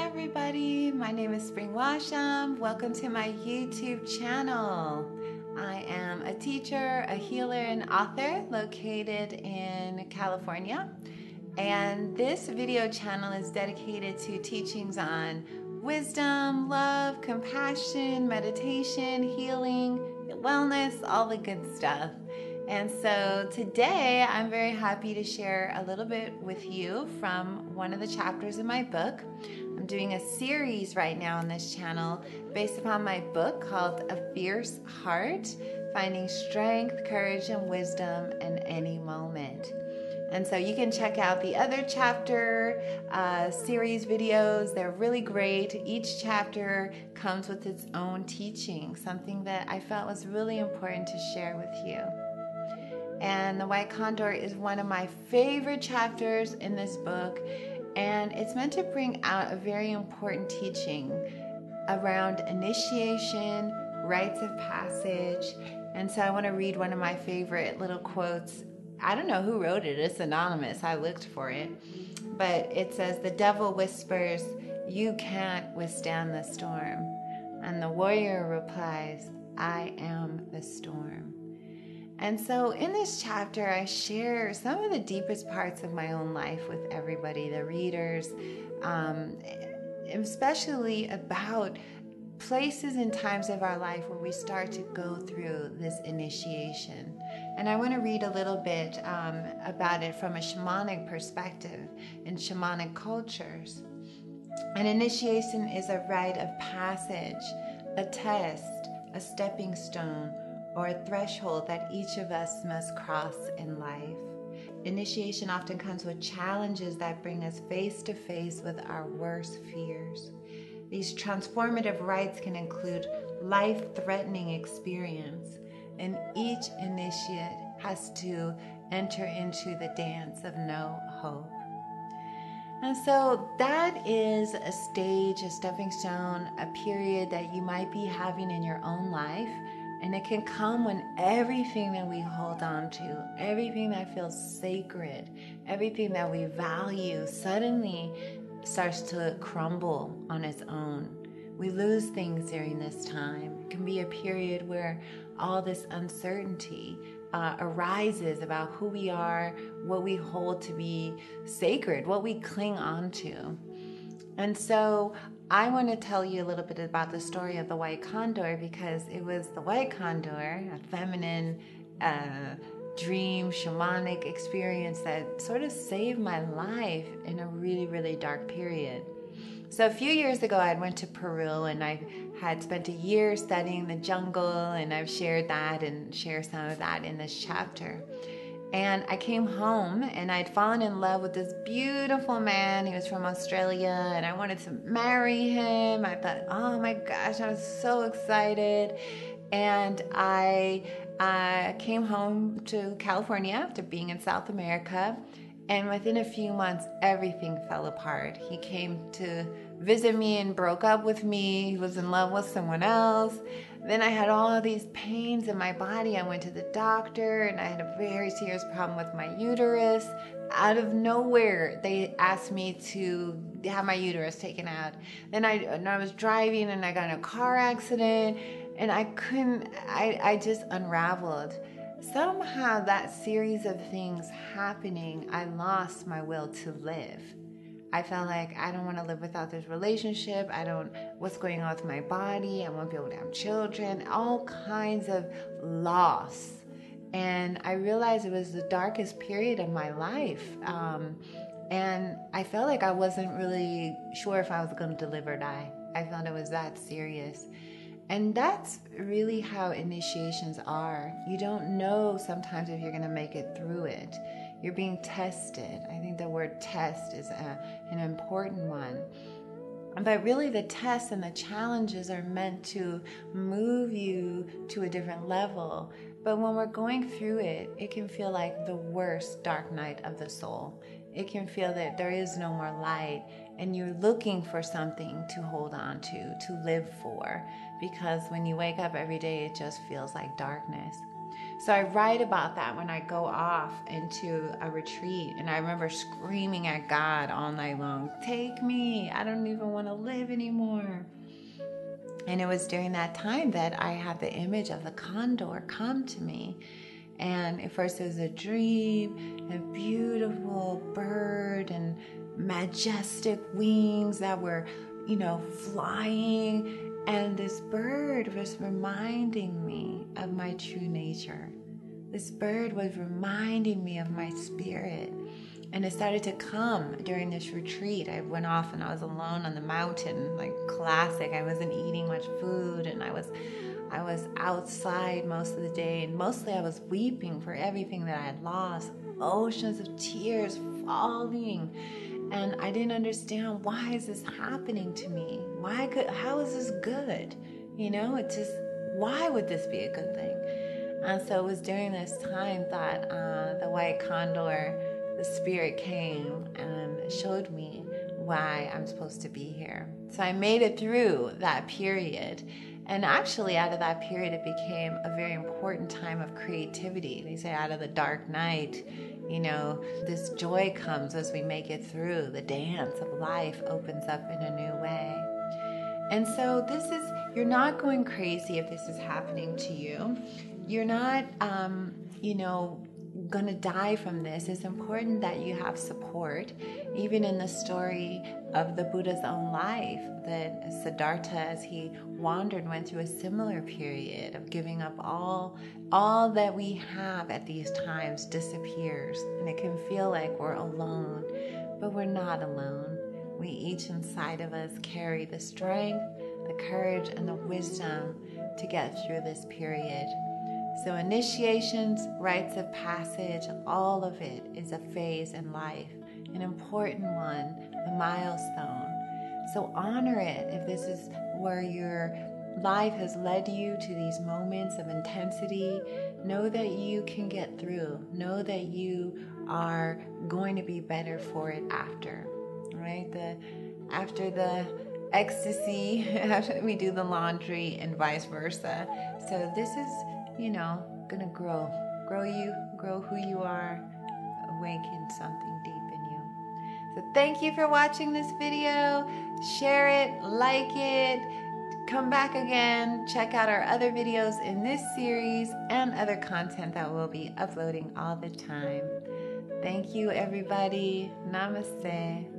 everybody, my name is Spring Washam. Welcome to my YouTube channel. I am a teacher, a healer, and author located in California. And this video channel is dedicated to teachings on wisdom, love, compassion, meditation, healing, wellness, all the good stuff. And so today I'm very happy to share a little bit with you from one of the chapters in my book. I'm doing a series right now on this channel based upon my book called A Fierce Heart, Finding Strength, Courage, and Wisdom in Any Moment. And so you can check out the other chapter series videos. They're really great. Each chapter comes with its own teaching, something that I felt was really important to share with you. And the White Condor is one of my favorite chapters in this book, and it's meant to bring out a very important teaching around initiation, rites of passage. And so I want to read one of my favorite little quotes. I don't know who wrote it. It's anonymous. I looked for it. But it says, "The devil whispers, 'You can't withstand the storm.' And the warrior replies, 'I am the storm.'" And so in this chapter, I share some of the deepest parts of my own life with everybody, the readers, especially about places and times of our life where we start to go through this initiation. And I want to read a little bit about it from a shamanic perspective in shamanic cultures. An initiation is a rite of passage, a test, a stepping stone, or a threshold that each of us must cross in life. Initiation often comes with challenges that bring us face to face with our worst fears. These transformative rites can include life-threatening experience, and each initiate has to enter into the dance of no hope. And so that is a stage, a stepping stone, a period that you might be having in your own life. And it can come when everything that we hold on to, everything that feels sacred, everything that we value suddenly starts to crumble on its own. We lose things during this time. It can be a period where all this uncertainty arises about who we are, what we hold to be sacred, what we cling on to. And so I want to tell you a little bit about the story of the White Condor, because it was the White Condor, a feminine dream, shamanic experience that sort of saved my life in a really, really dark period. So a few years ago, I went to Peru, and I had spent a year studying the jungle, and I've shared that and share some of that in this chapter. And I came home, and I'd fallen in love with this beautiful man. He was from Australia, and I wanted to marry him. I thought, oh my gosh, I was so excited. And I came home to California after being in South America. And within a few months, everything fell apart. He came to visit me and broke up with me. He was in love with someone else. Then I had all of these pains in my body. I went to the doctor, and I had a very serious problem with my uterus. Out of nowhere, they asked me to have my uterus taken out. Then I was driving, and I got in a car accident, and I just unraveled. Somehow that series of things happening, I lost my will to live. I felt like I don't want to live without this relationship. What's going on with my body? I won't be able to have children, all kinds of loss. And I realized it was the darkest period of my life. And I felt like I wasn't really sure if I was going to live or die. I felt it was that serious. And that's really how initiations are. You don't know sometimes if you're going to make it through it. You're being tested. I think the word test is an important one. But really the tests and the challenges are meant to move you to a different level. But when we're going through it, it can feel like the worst dark night of the soul. It can feel that there is no more light, and you're looking for something to hold on to live for. Because when you wake up every day, it just feels like darkness. So I write about that when I go off into a retreat. And I remember screaming at God all night long, take me, I don't even want to live anymore. And it was during that time that I had the image of the condor come to me. And at first it was a dream, a beautiful bird and majestic wings that were, flying. And this bird was reminding me of my true nature. This bird was reminding me of my spirit. And it started to come during this retreat. I went off and I was alone on the mountain, like classic. I wasn't eating much food, and I was outside most of the day, and mostly I was weeping for everything that I had lost. Oceans of tears falling. And I didn't understand, why is this happening to me? How is this good? It's just, why would this be a good thing? And so it was during this time that the White Condor, the spirit came and showed me why I'm supposed to be here. So I made it through that period. And actually out of that period, it became a very important time of creativity. They say out of the dark night, this joy comes as we make it through. The dance of life opens up in a new way. And so you're not going crazy if this is happening to you. You're not, going to die from this. It's important that you have support. Even in the story of the Buddha's own life, that Siddhartha, as he wandered, went through a similar period of giving up all that we have at these times disappears. And it can feel like we're alone, but we're not alone. We each inside of us carry the strength, the courage, and the wisdom to get through this period. So initiations, rites of passage, all of it is a phase in life, an important one, a milestone. So honor it. If this is where your life has led you to these moments of intensity, know that you can get through. Know that you are going to be better for it after, right? After the ecstasy, we do the laundry and vice versa. So this is, going to grow you, grow who you are, awaken something deep in you. So thank you for watching this video. Share it, like it, come back again, check out our other videos in this series and other content that we'll be uploading all the time. Thank you, everybody. Namaste.